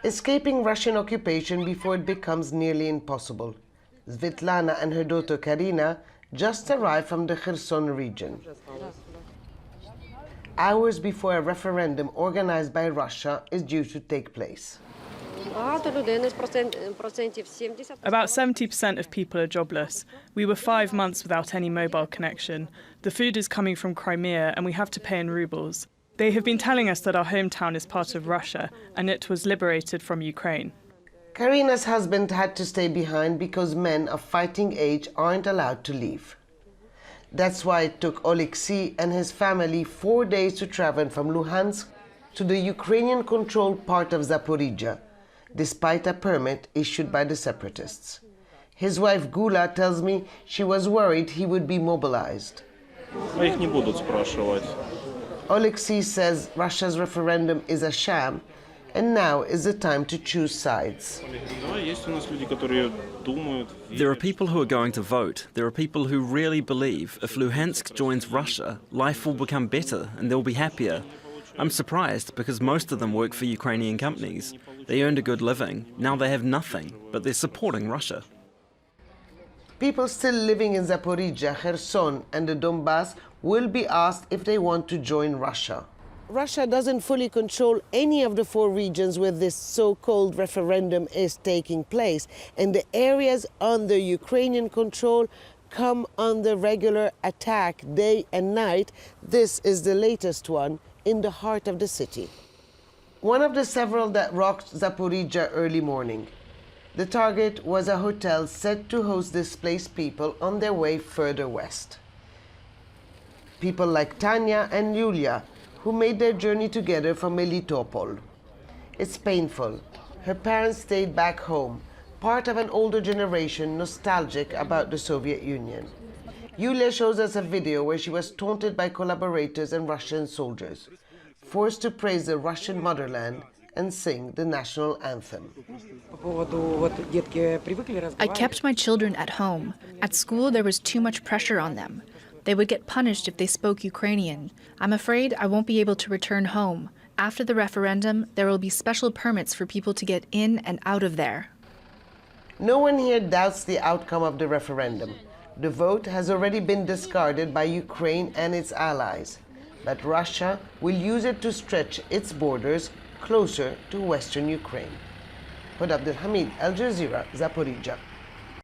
escaping Russian occupation before it becomes nearly impossible. Svetlana and her daughter Karina just arrived from the Kherson region. Hours before a referendum organized by Russia is due to take place. About 70% of people are jobless. We were 5 months without any mobile connection. The food is coming from Crimea and we have to pay in rubles. They have been telling us that our hometown is part of Russia and it was liberated from Ukraine. Karina's husband had to stay behind because men of fighting age aren't allowed to leave. That's why it took Oleksiy and his family 4 days to travel from Luhansk to the Ukrainian-controlled part of Zaporizhzhia, despite a permit issued by the separatists. His wife Gula tells me she was worried he would be mobilized. Oleksiy says Russia's referendum is a sham, and now is the time to choose sides. There are people who are going to vote. There are people who really believe if Luhansk joins Russia, life will become better and they'll be happier. I'm surprised because most of them work for Ukrainian companies. They earned a good living. Now they have nothing, but they're supporting Russia. People still living in Zaporizhzhia, Kherson and the Donbass will be asked if they want to join Russia. Russia doesn't fully control any of the 4 regions where this so-called referendum is taking place, and the areas under Ukrainian control come under regular attack day and night. This is the latest one in the heart of the city. One of the several that rocked Zaporizhzhia early morning. The target was a hotel set to host displaced people on their way further west. People like Tanya and Yulia, who made their journey together from Melitopol. It's painful. Her parents stayed back home, part of an older generation nostalgic about the Soviet Union. Yulia shows us a video where she was taunted by collaborators and Russian soldiers, forced to praise the Russian motherland and sing the national anthem. I kept my children at home. At school, there was too much pressure on them. They would get punished if they spoke Ukrainian. I'm afraid I won't be able to return home. After the referendum, there will be special permits for people to get in and out of there. No one here doubts the outcome of the referendum. The vote has already been discarded by Ukraine and its allies, but Russia will use it to stretch its borders closer to western Ukraine. Hoda Abdel-Hamid, Al Jazeera, Zaporizhzhia.